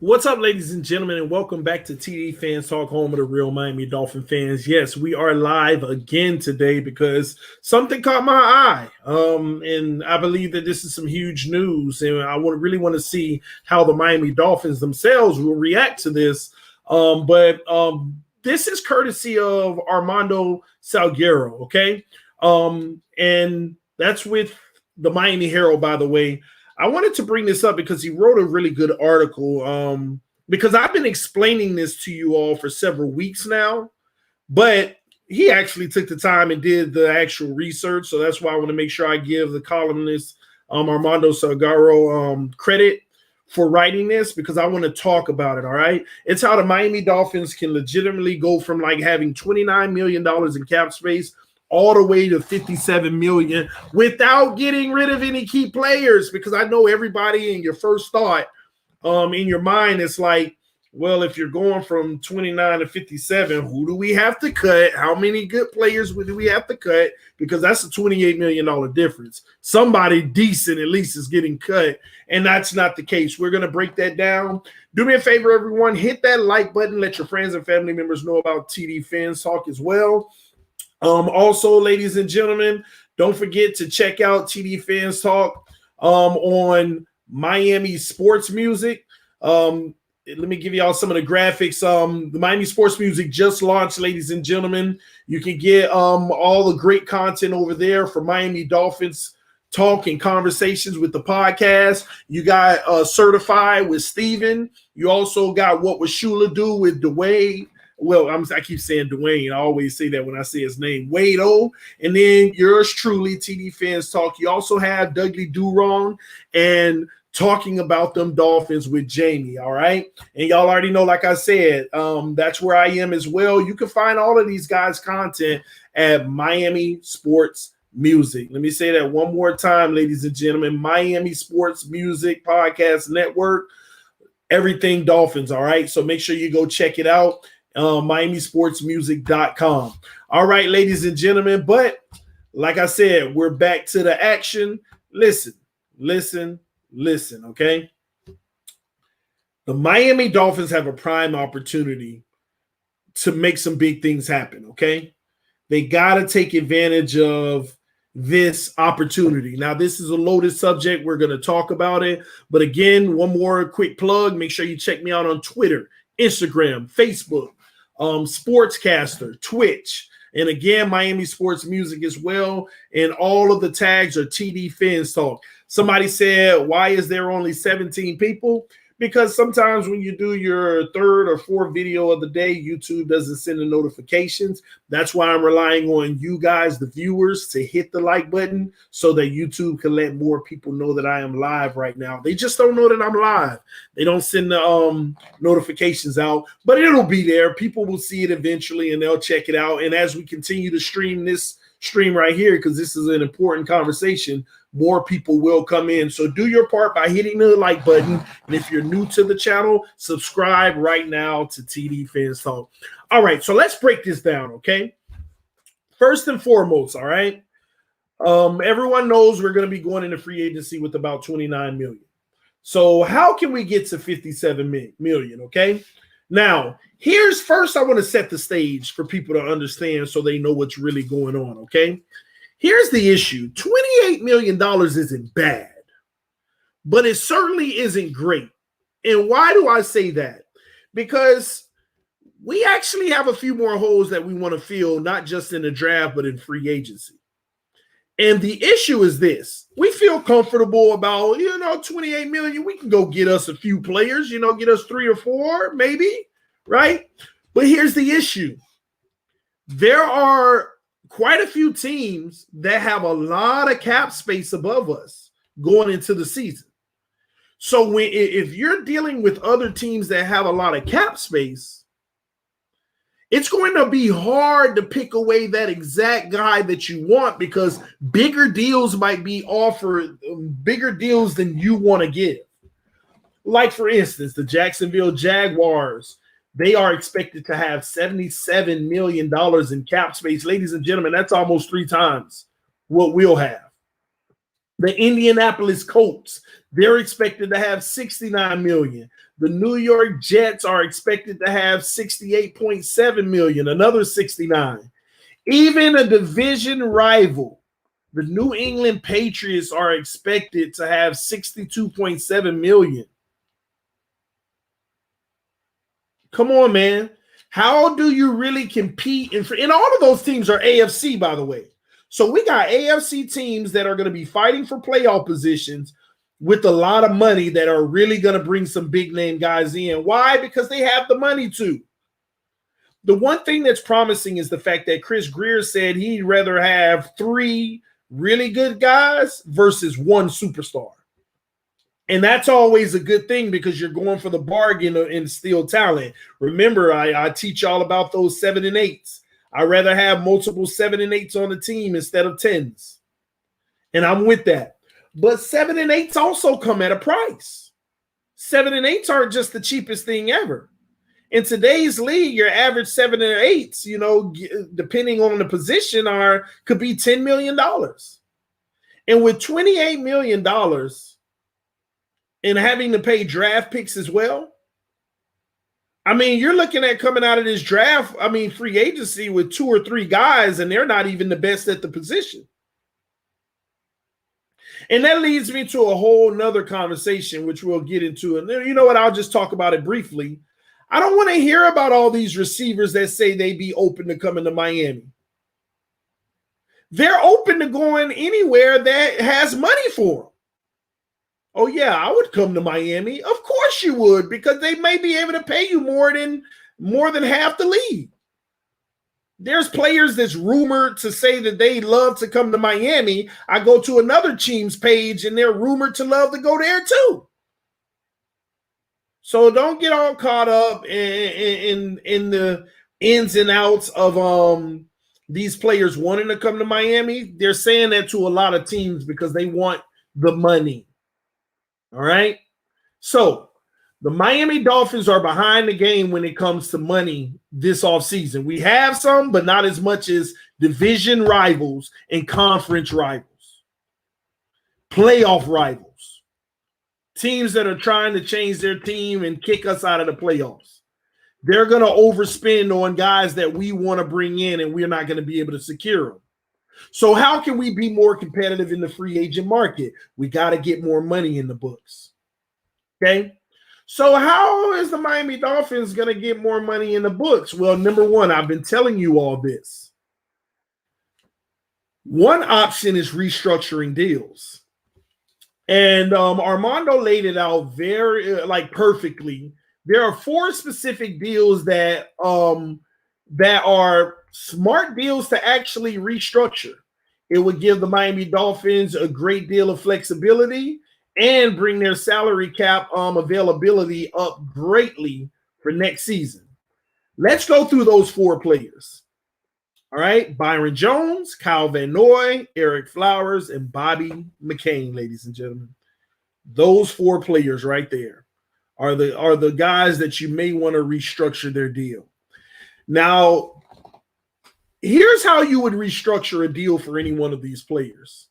What's up, ladies and gentlemen, and welcome back to TD Fans Talk, home of the real Miami Dolphin fans. Yes, we are live again today because something caught my eye, and I believe that this is some huge news, and I really want to see how the Miami Dolphins themselves will react to this. But this is courtesy of Armando Salguero, okay? And that's with the Miami Herald, by the way. I wanted to bring this up because he wrote a really good article. Because I've been explaining this to you all for several weeks now, but he actually took the time and did the actual research. So that's why I want to make sure I give the columnist Armando Salguero credit for writing this, because I want to talk about it. All right. It's how the Miami Dolphins can legitimately go from like having $29 million in cap space all the way to $57 million without getting rid of any key players. Because I know everybody in your first thought in your mind, it's like, well, if you're going from 29 to 57, who do we have to cut? How many good players do we have to cut? Because that's a $28 million difference. Somebody decent at least is getting cut, and that's not the case. We're going to break that down. Do me a favor, everyone. Hit that like button. Let your friends and family members know about TD Fans Talk as well. Also, ladies and gentlemen, don't forget to check out TD Fans Talk on Miami Sports Music. Let me give y'all some of the graphics. The Miami Sports Music just launched, ladies and gentlemen. You can get all the great content over there for Miami Dolphins talk and conversations with the podcast. You got Certified with Steven. You also got What Was Shula Do with Dwayne. Well, I keep saying Dwayne. I always say that when I say his name, Wade O. And then yours truly, TD Fans Talk. You also have Dudley Durong and Talking About Them Dolphins with Jamie, all right? And y'all already know, like I said, that's where I am as well. You can find all of these guys' content at Miami Sports Music. Let me say that one more time, ladies and gentlemen. Miami Sports Music Podcast Network, everything Dolphins, all right? So make sure you go check it out. MiamiSportsMusic.com. All right, ladies and gentlemen. But like I said, we're back to the action. Listen, okay? The Miami Dolphins have a prime opportunity to make some big things happen, okay? They got to take advantage of this opportunity. Now, this is a loaded subject. We're going to talk about it. But again, one more quick plug. Make sure you check me out on Twitter, Instagram, Facebook, Sportscaster, Twitch, and again, Miami Sports Music as well. And all of the tags are TD Fans Talk. Somebody said, why is there only 17 people? Because sometimes when you do your third or fourth video of the day, YouTube doesn't send the notifications. That's why I'm relying on you guys, the viewers, to hit the like button so that YouTube can let more people know that I am live right now. They just don't know that I'm live. They don't send the notifications out, but it'll be there. People will see it eventually, and they'll check it out. And as we continue to stream this stream right here, because this is an important conversation, more people will come in. So do your part by hitting the like button. And if you're new to the channel, subscribe right now to TD Fans Talk. All right, so let's break this down, okay? First and foremost, all right? Everyone knows we're going to be going into free agency with about 29 million. So how can we get to 57 million, okay? Now, first I want to set the stage for people to understand so they know what's really going on, okay? Here's the issue. $28 million isn't bad, but it certainly isn't great. And why do I say that? Because we actually have a few more holes that we want to fill, not just in the draft, but in free agency. And the issue is this. We feel comfortable about, 28 million. We can go get us a few players, get us 3 or 4, maybe, right? But here's the issue. There are quite a few teams that have a lot of cap space above us going into the season. So if you're dealing with other teams that have a lot of cap space, it's going to be hard to pick away that exact guy that you want, because bigger deals might be offered, bigger deals than you want to give. Like, for instance, the Jacksonville Jaguars, they are expected to have $77 million in cap space. Ladies and gentlemen, that's almost 3 times what we'll have. The Indianapolis Colts, they're expected to have 69 million. The New York Jets are expected to have 68.7 million, another 69. Even a division rival, the New England Patriots, are expected to have 62.7 million. Come on, man. How do you really compete? And all of those teams are AFC, by the way. So we got AFC teams that are going to be fighting for playoff positions with a lot of money that are really going to bring some big name guys in. Why? Because they have the money to. The one thing that's promising is the fact that Chris Greer said he'd rather have 3 really good guys versus 1 superstar. And that's always a good thing because you're going for the bargain and steal talent. Remember, I teach y'all about those 7 and 8s. I'd rather have multiple 7 and 8s on the team instead of 10s. And I'm with that. But 7 and 8s also come at a price. 7 and 8s aren't just the cheapest thing ever. In today's league, your average 7 and 8s, you know, depending on the position, could be $10 million. And with $28 million and having to pay draft picks as well, I mean, you're looking at coming out of this draft, free agency with 2 or 3 guys, and they're not even the best at the position. And that leads me to a whole nother conversation, which we'll get into. And you know what? I'll just talk about it briefly. I don't want to hear about all these receivers that say they be open to coming to Miami. They're open to going anywhere that has money for them. Oh, yeah, I would come to Miami. Of course you would, because they may be able to pay you more than half the league. There's players that's rumored to say that they love to come to Miami. I go to another team's page, and they're rumored to love to go there too. So don't get all caught up in the ins and outs of these players wanting to come to Miami. They're saying that to a lot of teams because they want the money. All right. So the Miami Dolphins are behind the game when it comes to money this offseason. We have some, but not as much as division rivals and conference rivals, playoff rivals. Teams that are trying to change their team and kick us out of the playoffs. They're going to overspend on guys that we want to bring in, and we're not going to be able to secure them. So how can we be more competitive in the free agent market? We got to get more money in the books. Okay? So how is the Miami Dolphins going to get more money in the books? Well, number one, I've been telling you all this. One option is restructuring deals. And Armando laid it out very perfectly. There are 4 specific deals that are smart deals to actually restructure. It would give the Miami Dolphins a great deal of flexibility and bring their salary cap availability up greatly for next season. Let's go through those 4 players. All right, Byron Jones, Kyle Van Noy, Eric Flowers, and Bobby McCain, ladies and gentlemen. Those 4 players right there are the guys that you may want to restructure their deal. Now, here's how you would restructure a deal for any one of these players.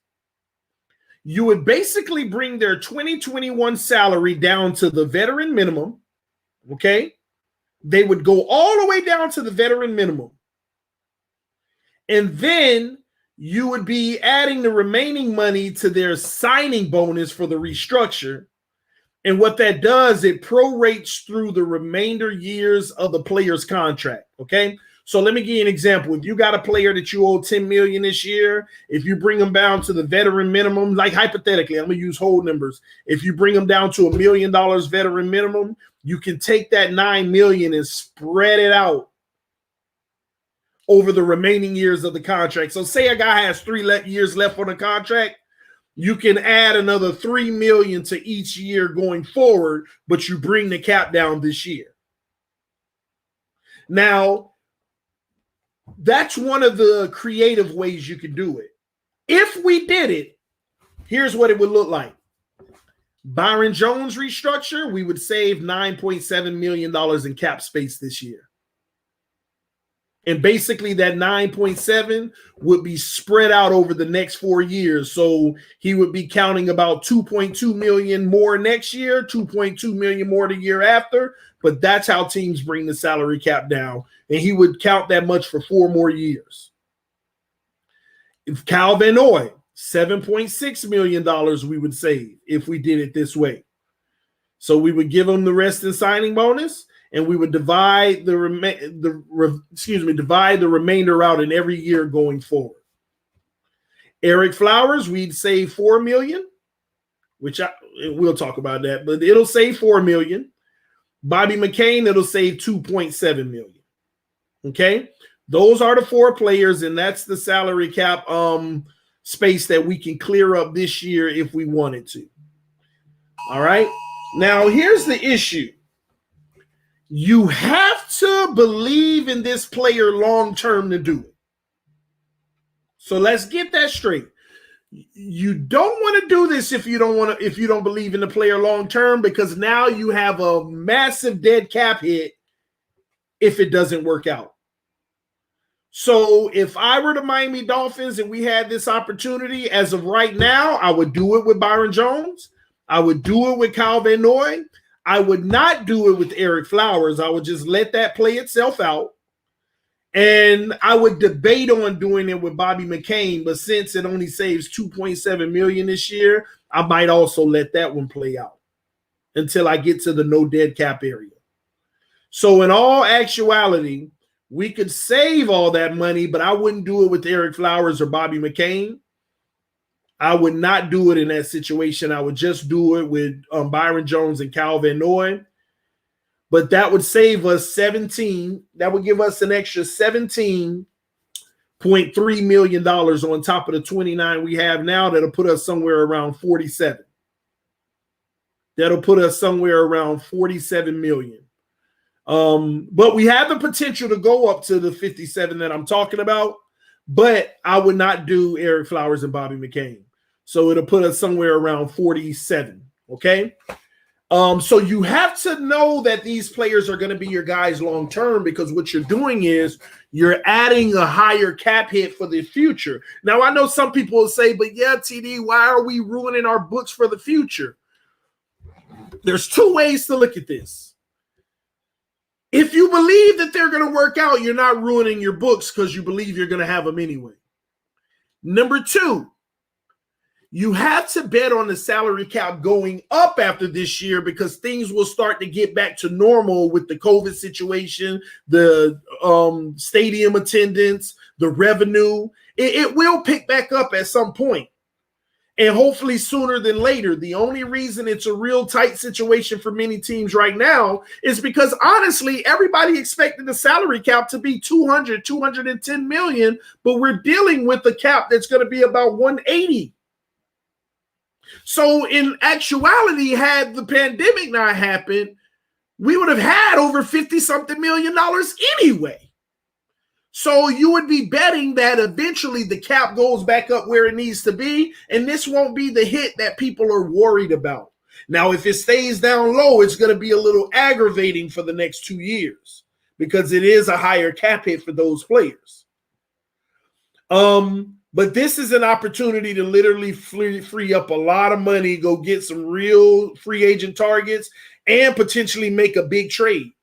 You would basically bring their 2021 salary down to the veteran minimum, okay? They would go all the way down to the veteran minimum. And then you would be adding the remaining money to their signing bonus for the restructure. And what that does, it prorates through the remainder years of the player's contract, okay? So let me give you an example. If you got a player that you owe $10 million this year, if you bring them down to the veteran minimum, like hypothetically, I'm going to use whole numbers. If you bring them down to $1 million veteran minimum, you can take that $9 million and spread it out over the remaining years of the contract. So say a guy has 3 years left on the contract, you can add another $3 million to each year going forward, but you bring the cap down this year. Now, that's one of the creative ways you can do it. If we did it, here's what it would look like. Byron Jones restructure, we would save $9.7 million in cap space this year. And basically that 9.7 would be spread out over the next 4 years. So he would be counting about 2.2 million more next year, 2.2 million more the year after. But that's how teams bring the salary cap down. And he would count that much for 4 more years. If Kyle Van Noy, $7.6 million we would save if we did it this way. So we would give him the rest in signing bonus, and we would divide the remainder out in every year going forward. Eric Flowers, we'd save $4 million, which we'll talk about that, but it'll save $4 million. Bobby McCain, it'll save $2.7 million. Okay, those are the 4 players, and that's the salary cap space that we can clear up this year if we wanted to. All right. Now here's the issue. You have to believe in this player long-term to do it. So let's get that straight. You don't want to do this if you don't believe in the player long-term, because now you have a massive dead cap hit if it doesn't work out. So if I were the Miami Dolphins and we had this opportunity as of right now, I would do it with Byron Jones. I would do it with Kyle Van Noy. I would not do it with Eric Flowers. I would just let that play itself out. And I would debate on doing it with Bobby McCain, but since it only saves $2.7 million this year, I might also let that one play out until I get to the no dead cap area. So in all actuality, we could save all that money, but I wouldn't do it with Eric Flowers or Bobby McCain. I would not do it in that situation. I would just do it with Byron Jones and Kyle Van Noy. But that would save us 17. That would give us an extra $17.3 million on top of the 29 we have now. That'll put us somewhere around 47. That'll put us somewhere around 47 million. But we have the potential to go up to the 57 that I'm talking about. But I would not do Eric Flowers and Bobby McCain. So it'll put us somewhere around 47. Okay. So you have to know that these players are going to be your guys long term, because what you're doing is you're adding a higher cap hit for the future. Now, I know some people will say, but yeah, TD, why are we ruining our books for the future? There's 2 ways to look at this. If you believe that they're going to work out, you're not ruining your books because you believe you're going to have them anyway. Number 2, you have to bet on the salary cap going up after this year, because things will start to get back to normal with the COVID situation, the stadium attendance, the revenue. It will pick back up at some point, and hopefully sooner than later. The only reason it's a real tight situation for many teams right now is because, honestly, everybody expected the salary cap to be 210 million, but we're dealing with a cap that's going to be about 180. So in actuality, had the pandemic not happened, we would have had over 50-something million dollars anyway. So you would be betting that eventually the cap goes back up where it needs to be, and this won't be the hit that people are worried about. Now, if it stays down low, it's going to be a little aggravating for the next 2 years, because it is a higher cap hit for those players. But this is an opportunity to literally free up a lot of money, go get some real free agent targets, and potentially make a big trade.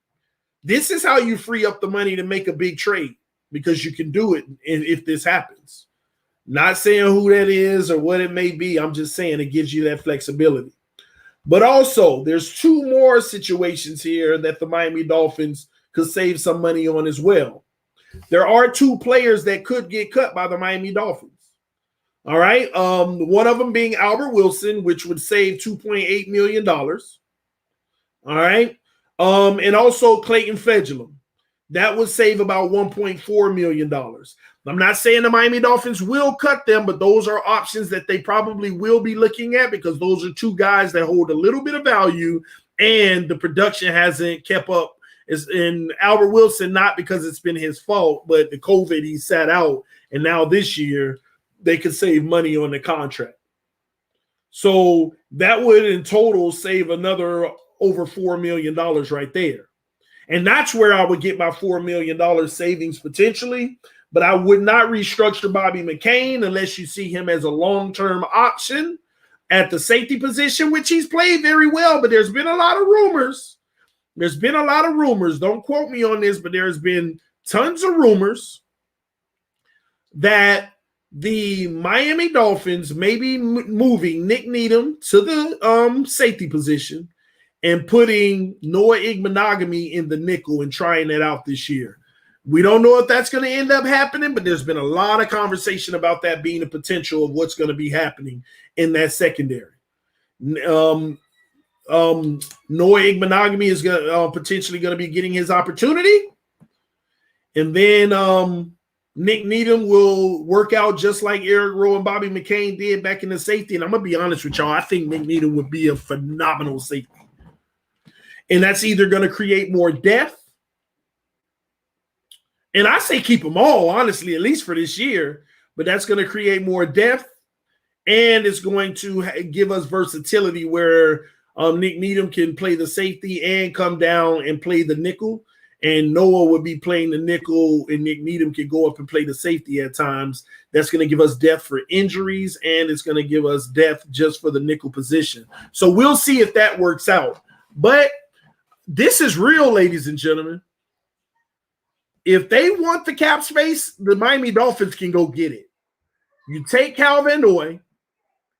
This is how you free up the money to make a big trade, because you can do it if this happens. Not saying who that is or what it may be. I'm just saying it gives you that flexibility. But also, there's 2 more situations here that the Miami Dolphins could save some money on as well. There are 2 players that could get cut by the Miami Dolphins. All right. One of them being Albert Wilson, which would save $2.8 million. All right. And also Clayton Fedulum. That would save about $1.4 million. I'm not saying the Miami Dolphins will cut them, but those are options that they probably will be looking at, because those are 2 guys that hold a little bit of value, and the production hasn't kept up. In Albert Wilson, not because it's been his fault, but the COVID, he sat out, and now this year they could save money on the contract. So that would in total save another over $4 million right there. And that's where I would get my $4 million savings potentially. But I would not restructure Bobby McCain unless you see him as a long-term option at the safety position, which he's played very well. But there's been a lot of rumors. Don't quote me on this, but there's been tons of rumors that the Miami Dolphins may be moving Nick Needham to the safety position and putting Noah Igbenogany in the nickel and trying that out this year. We don't know if that's going to end up happening, but there's been a lot of conversation about that being a potential of what's going to be happening in that secondary. Noah Igbenogany is potentially going to be getting his opportunity. And then Nick Needham will work out just like Eric Rowe and Bobby McCain did back in the safety. And I'm going to be honest with y'all, I think Nick Needham would be a phenomenal safety. And that's either going to create more depth. And I say keep them all, honestly, at least for this year. But that's going to create more depth. And it's going to give us versatility where Nick Needham can play the safety and come down and play the nickel. And Noah would be playing the nickel, and Nick Needham can go up and play the safety at times. That's going to give us depth for injuries, and it's going to give us depth just for the nickel position. So we'll see if that works out. But this is real, ladies and gentlemen. If they want the cap space, the Miami Dolphins can go get it. You take Cal Van Noy,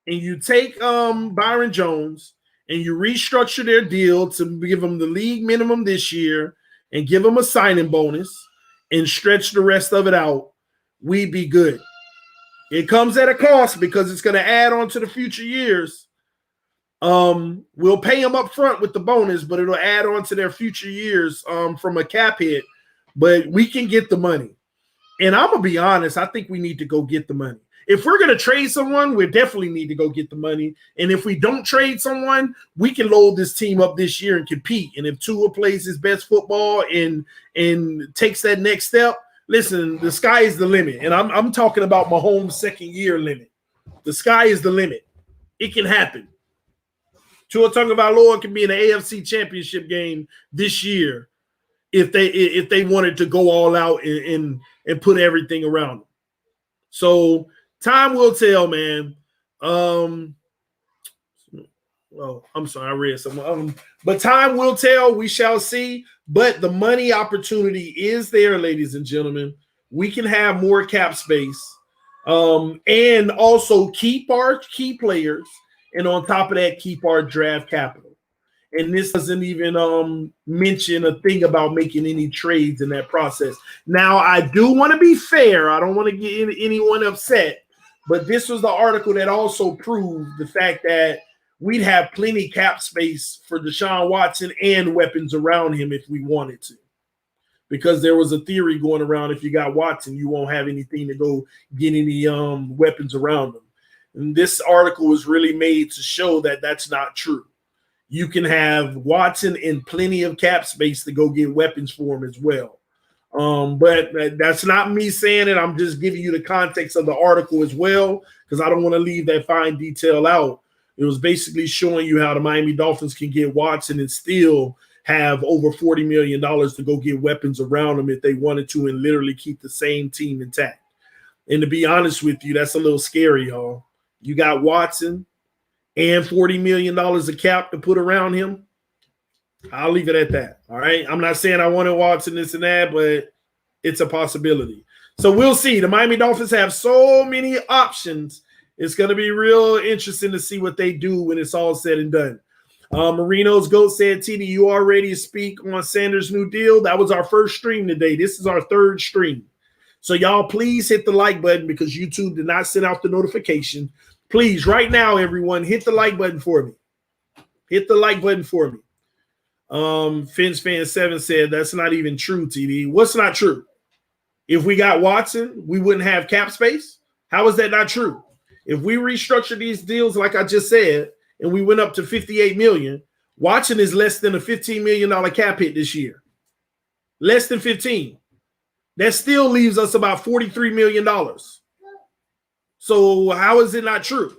and you take Byron Jones, and you restructure their deal to give them the league minimum this year, and give them a signing bonus and stretch the rest of it out, we'd be good. It comes at a cost because it's going to add on to the future years. We'll pay them up front with the bonus, but it'll add on to their future years from a cap hit. But we can get the money. And I'm going to be honest, I think we need to go get the money. If we're going to trade someone, we definitely need to go get the money. And if we don't trade someone, we can load this team up this year and compete. And if Tua plays his best football and takes that next step, listen, the sky is the limit. And I'm talking about Mahomes' second year limit. The sky is the limit. It can happen. Tua Tagovailoa can be in the AFC Championship game this year if they wanted to go all out and put everything around them. So time will tell, man. I'm sorry, I read some. But time will tell. We shall see. But the money opportunity is there, ladies and gentlemen. We can have more cap space, and also keep our key players, and on top of that, keep our draft capital. And this doesn't even mention a thing about making any trades in that process. Now, I do want to be fair. I don't want to get anyone upset. But this was the article that also proved the fact that we'd have plenty cap space for Deshaun Watson and weapons around him if we wanted to. Because there was a theory going around, if you got Watson, you won't have anything to go get any weapons around him. And this article was really made to show that that's not true. You can have Watson and plenty of cap space to go get weapons for him as well. But that's not me saying it. I'm just giving you the context of the article as well, because I don't want to leave that fine detail out. It was basically showing you how the Miami Dolphins can get Watson and still have over $40 million to go get weapons around them if they wanted to and literally keep the same team intact. And to be honest with you, that's a little scary, y'all. You got Watson and $40 million of cap to put around him. I'll leave it at that. All right. I'm not saying I wanted Watson this and that, but it's a possibility. So we'll see. The Miami Dolphins have so many options. It's going to be real interesting to see what they do when it's all said and done. Marino's Goat said, TD, you already speak on Sanders' new deal. That was our first stream today. This is our third stream. So y'all please hit the like button because YouTube did not send out the notification. Please, right now, everyone, hit the like button for me. Hit the like button for me. Fins Fan 7 said that's not even true, TD. What's not true? If we got Watson, we wouldn't have cap space. How is that not true? If we restructure these deals, like I just said, and we went up to $58 million, Watson is less than a $15 million cap hit this year. Less than 15. That still leaves us about $43 million. So how is it not true?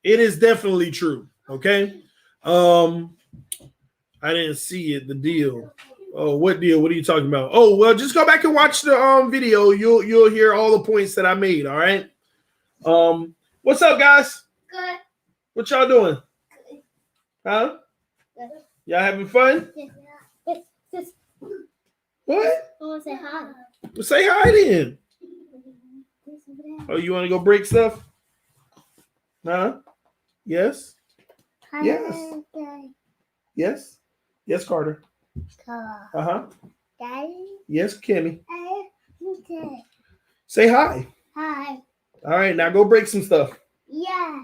It is definitely true. Okay. I I didn't see it. The deal. Oh, what deal? What are you talking about? Oh, well, just go back and watch the video. You'll hear all the points that I made. All right. What's up, guys? Good. What y'all doing? Good. Huh? Good. Y'all having fun? Yeah. What? I want to say hi. Well, say hi then. Oh, you want to go break stuff? Huh? Yes. Hi. Yes. Yes. Yes, Carter. Uh-huh. Daddy. Yes, Kimmy. Okay. Say hi. Hi. All right, now go break some stuff. Yeah.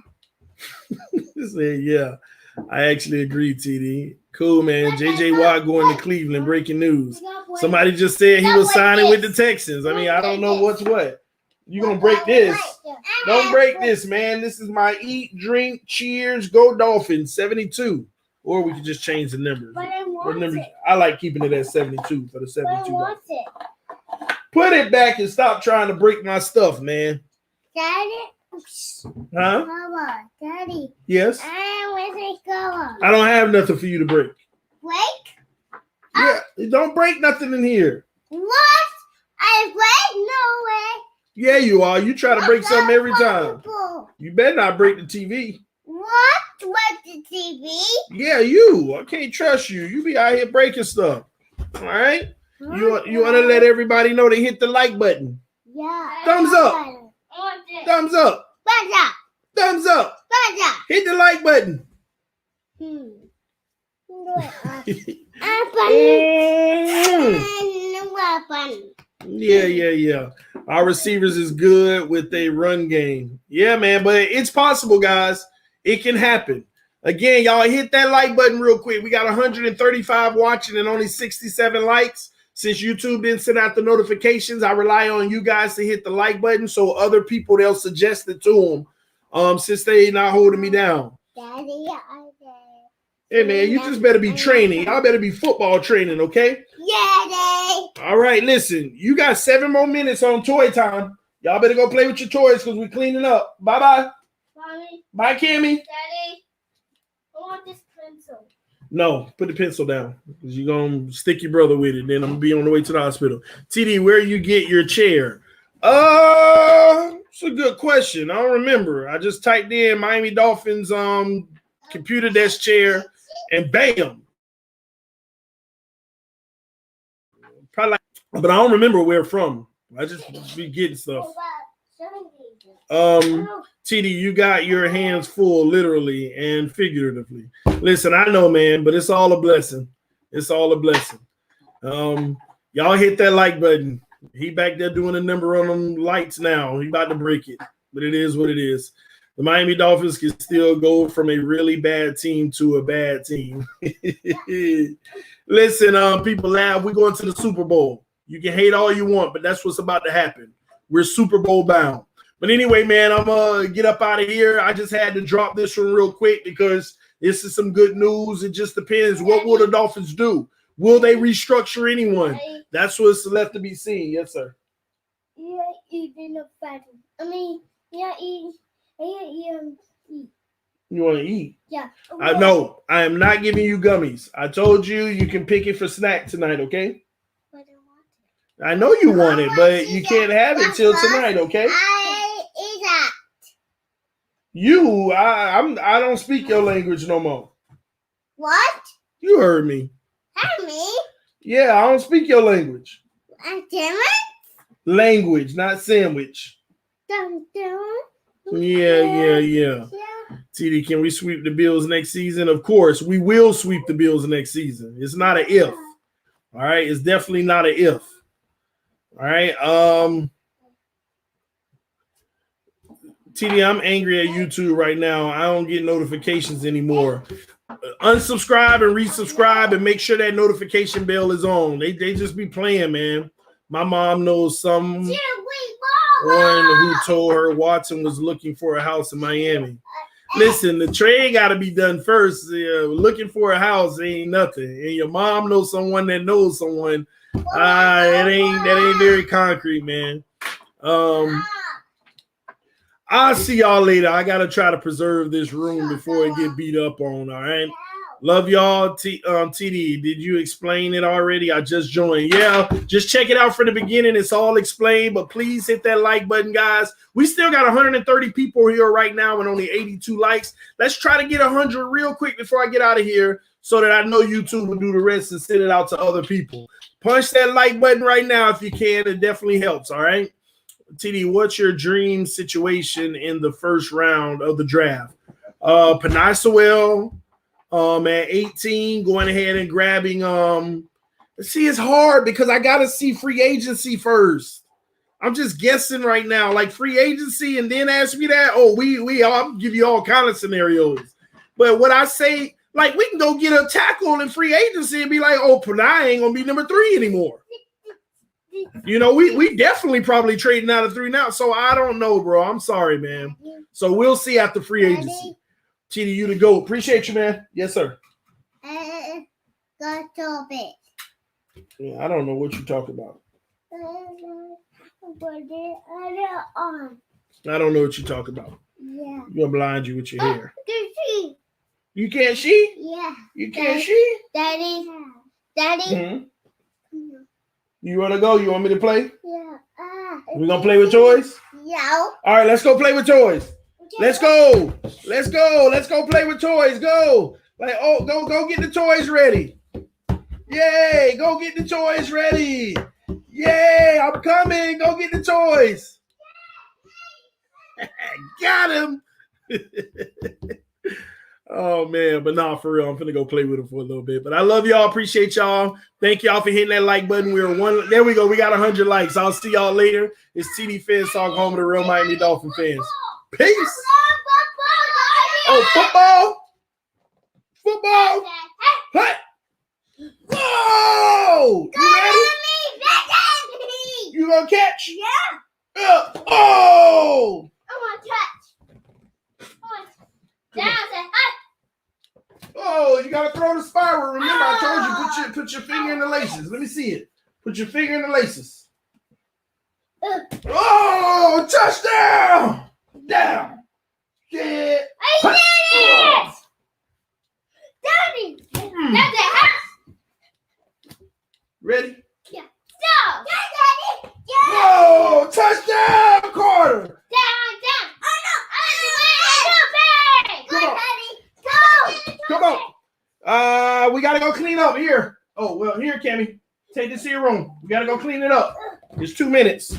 Say, yeah. I actually agree, TD. Cool, man. JJ Watt going to Cleveland. Breaking news. Somebody just said he was signing with the Texans. I mean, I don't know what's what. You gonna break this? Don't break this, man. This is my eat, drink, cheers, go Dolphins 72. Or we could just change the numbers. But I want it. I like keeping it at 72 for the But I 72. want it. Put it back and stop trying to break my stuff, man. Daddy. Huh? Mama. Daddy. Yes. Where's it going? I don't have nothing for you to break. Break? Yeah, don't break nothing in here. What? I break? No way. Yeah, you are. You try to break something every time. You better not break the TV. What? What the TV? Yeah, you. I can't trust you. You be out here breaking stuff. All right? You want to let everybody know to hit the like button. Yeah. Thumbs up. Thumbs up. Thumbs up. Thumbs up. Thumbs up. Hit the like button. Yeah. Our receivers is good with a run game. Yeah, man, but it's possible, guys. It can happen. Again, y'all hit that like button real quick. We got 135 watching and only 67 likes. Since YouTube didn't send out the notifications, I rely on you guys to hit the like button so other people, they'll suggest it to them since they not holding me down. Daddy, hey, man, you just better be training. Y'all better be football training, okay? Yeah, Daddy. All right, listen. You got 7 more minutes on toy time. Y'all better go play with your toys because we're cleaning up. Bye-bye. Mommy. Bye, Kimmy. Daddy, I want this pencil. No, put the pencil down because you're going to stick your brother with it. Then I'm going to be on the way to the hospital. TD, where you get your chair? It's a good question. I don't remember. I just typed in Miami Dolphins computer desk chair and bam. Probably like, but I don't remember where from. I just be getting stuff. TD, you got your hands full literally and figuratively. Listen, I know, man, but it's all a blessing. It's all a blessing. Y'all hit that like button. He back there doing a number on them lights now. He about to break it, but it is what it is. The Miami Dolphins can still go from a really bad team to a bad team. Listen, people laugh. We're going to the Super Bowl. You can hate all you want, but that's what's about to happen. We're Super Bowl bound. But anyway, man, I'm going to get up out of here. I just had to drop this one real quick because this is some good news. It just depends. What will the Dolphins do? Will they restructure anyone? That's what's left to be seen. Yes, sir. You're eating a fat. I mean, you're eating. Eat. You want to eat? Yeah. No, I am not giving you gummies. I told you you can pick it for snack tonight, okay? But I want it. I know you want it, but you can't have it till tonight, okay? I eat that. I don't speak your language no more. What? You heard me. Heard me? Yeah, I don't speak your language. Damn it? Language, not sandwich. Dun, dun. Yeah. TD, can we sweep the Bills next season? Of course, we will sweep the Bills next season. It's not an if. All right, it's definitely not an if. All right. TD, I'm angry at YouTube right now. I don't get notifications anymore. Unsubscribe and resubscribe and make sure that notification bell is on. They just be playing, man. My mom knows someone who told her Watson was looking for a house in Miami. Listen, the trade got to be done first. Looking for a house ain't nothing. And your mom knows someone that knows someone. That ain't very concrete, man. I'll see y'all later. I got to try to preserve this room before it get beat up on, all right? Love y'all. TD, did you explain it already? I just joined. Yeah, just check it out from the beginning. It's all explained, but please hit that like button, guys. We still got 130 people here right now and only 82 likes. Let's try to get 100 real quick before I get out of here so that I know YouTube will do the rest and send it out to other people. Punch that like button right now if you can. It definitely helps, all right? TD, what's your dream situation in the first round of the draft? Panay Sewell at 18, going ahead and grabbing see, it's hard because I gotta see free agency first. I'm just guessing right now, like free agency, and then ask me that. Oh, I'll give you all kind of scenarios. But what I say, like, we can go get a tackle in free agency and be like, oh, Panay ain't gonna be number 3 anymore. You know, we definitely probably trading out of 3 now. So I don't know, bro. I'm sorry, man. So we'll see after free agency. TD, you to go. Appreciate you, man. Yes, sir. Got to bit. Yeah, I don't know what you're talking about. I don't know what you're talking about. Yeah. You're gonna blind you with your hair. See. You can't see? Yeah. You can't see? Daddy. Mm-hmm. You want to go? You want me to play? Yeah. We gonna play with toys? Yeah. All right, let's go play with toys. Let's go. Let's go. Let's go play with toys. Go. Like, oh, go get the toys ready. Yay, go get the toys ready. Yay, I'm coming. Go get the toys. Got him. Oh, man. But nah, for real, I'm finna go play with him for a little bit. But I love y'all. Appreciate y'all. Thank y'all for hitting that like button. There we go. We got 100 likes. I'll see y'all later. It's TDPHINSTALK, home of the real Miami Dolphin fans. Peace. Oh, football. Hey. Whoa. You ready? You gonna catch? Yeah. Oh. I want to touch. Down. Oh, you gotta throw the spiral. Remember, I told you put your finger in the laces. Let me see it. Put your finger in the laces. Oh, touchdown! Down. Yeah. I did it! Daddy! That's it. Ready? Yeah. Stop! Daddy! Yeah! Whoa! Touchdown, Carter! Down! Oh no! Come on. Come on. We gotta go clean up here. Oh, well, here, Cammy. Take this to your room. We gotta go clean it up. It's 2 minutes.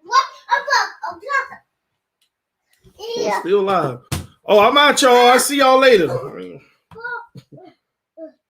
What? Yeah. Still live. Oh, I'm out, y'all. I'll see y'all later.